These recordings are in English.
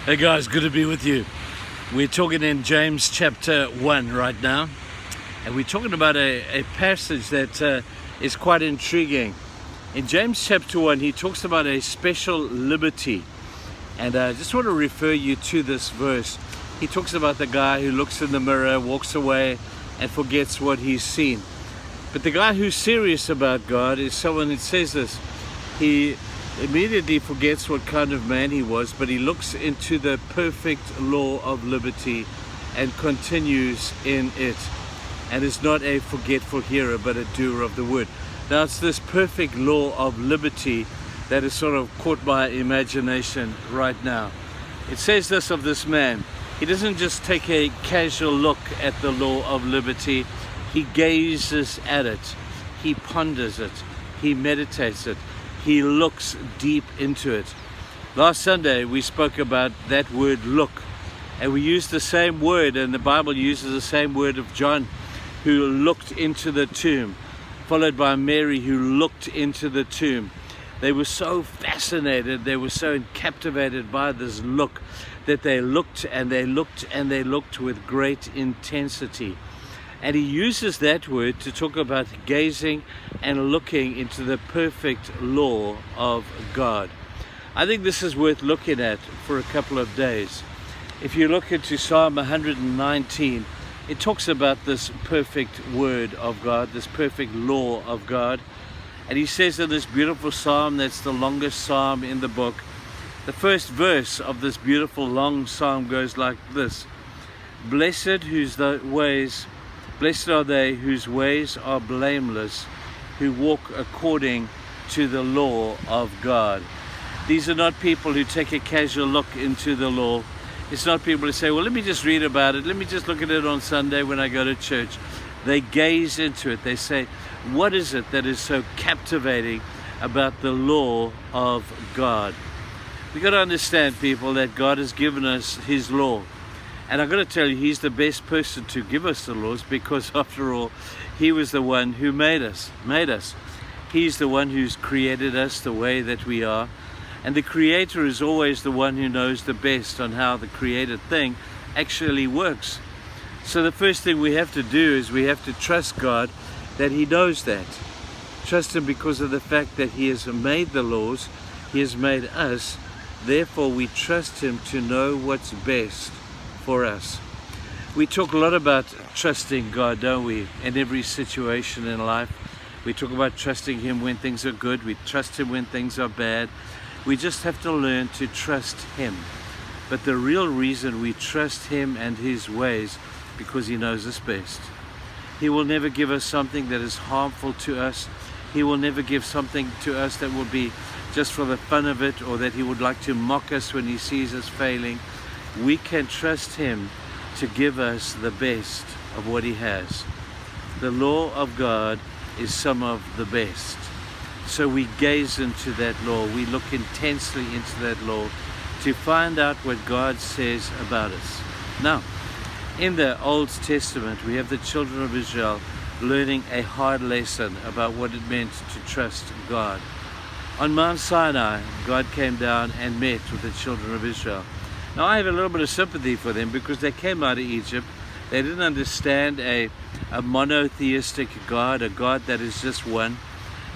Hey guys, good to be with you. We're talking in James chapter 1 right now, and we're talking about a passage that is quite intriguing. In James chapter 1, he talks about a special liberty, and I just want to refer you to this verse. He talks about the guy who looks in the mirror, walks away, and forgets what he's seen. But the guy who's serious about God is someone that says this. He immediately forgets what kind of man he was, but he looks into the perfect law of liberty and continues in it, and is not a forgetful hearer but a doer of the word. Now it's this perfect law of liberty that is sort of caught my imagination right now. It says this of this man: he doesn't just take a casual look at the law of liberty, he gazes at it, he ponders it, he meditates it, he looks deep into it. Last Sunday we spoke about that word look, and we used the same word, and the Bible uses the same word of John, who looked into the tomb, followed by Mary, who looked into the tomb. They were so fascinated, they were so captivated by this look, that they looked and they looked and they looked with great intensity. And he uses that word to talk about gazing and looking into the perfect law of God. I think this is worth looking at for a couple of days. If you look into Psalm 119, it talks about this perfect word of God, this perfect law of God. And he says in this beautiful psalm, that's the longest psalm in the book, the first verse of this beautiful long psalm goes like this: Blessed are they whose ways are blameless, who walk according to the law of God. These are not people who take a casual look into the law. It's not people who say, well, let me just read about it. Let me just look at it on Sunday when I go to church. They gaze into it. They say, what is it that is so captivating about the law of God? We've got to understand, people, that God has given us his law. And I've got to tell you, he's the best person to give us the laws, because after all, he was the one who made us. He's the one who's created us the way that we are. And the Creator is always the one who knows the best on how the created thing actually works. So the first thing we have to do is we have to trust God that he knows that. Trust him because of the fact that he has made the laws, he has made us. Therefore we trust him to know what's best for us. We talk a lot about trusting God, don't we, in every situation in life. We talk about trusting him when things are good. We trust him when things are bad. We just have to learn to trust him. But the real reason we trust him and his ways, because he knows us best. He will never give us something that is harmful to us. He will never give something to us that will be just for the fun of it, or that he would like to mock us when he sees us failing. We can trust him to give us the best of what he has. The law of God is some of the best. So we gaze into that law. We look intensely into that law to find out what God says about us. Now, in the Old Testament, we have the children of Israel learning a hard lesson about what it meant to trust God. On Mount Sinai, God came down and met with the children of Israel. Now, I have a little bit of sympathy for them, because they came out of Egypt. They didn't understand a monotheistic God, a God that is just one.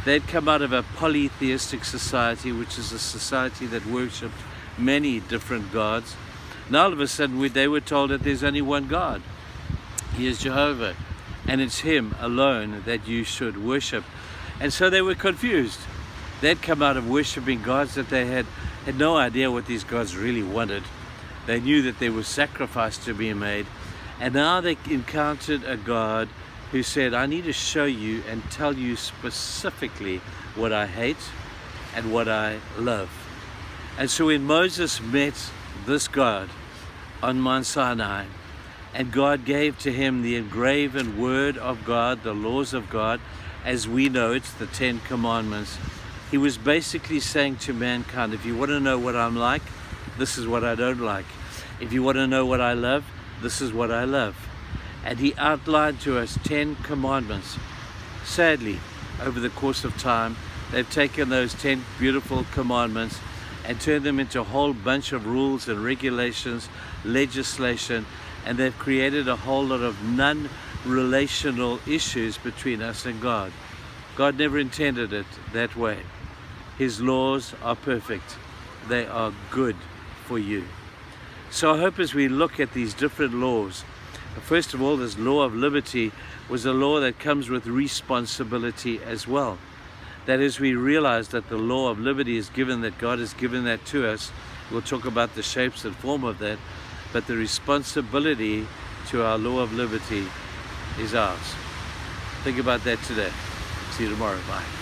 They'd come out of a polytheistic society, which is a society that worshipped many different gods. Now all of a sudden they were told that there's only one God. He is Jehovah, and it's him alone that you should worship. And so they were confused. They'd come out of worshiping gods that they had no idea what these gods really wanted. They knew that there was sacrifice to be made, and now they encountered a God who said, I need to show you and tell you specifically what I hate and what I love. And so when Moses met this God on Mount Sinai, and God gave to him the engraven word of God, the laws of God, as we know it's the 10 Commandments, he was basically saying to mankind, if you want to know what I'm like, this is what I don't like. If you want to know what I love, this is what I love. And he outlined to us 10 commandments. Sadly, over the course of time, they've taken those 10 beautiful commandments and turned them into a whole bunch of rules and regulations, legislation, and they've created a whole lot of non-relational issues between us and God. God never intended it that way. His laws are perfect. They are good for you. So I hope as we look at these different laws, first of all, this law of liberty was a law that comes with responsibility as well. That is, we realize that the law of liberty is given, that God has given that to us. We'll talk about the shapes and form of that, but the responsibility to our law of liberty is ours. Think about that today. See you tomorrow. Bye.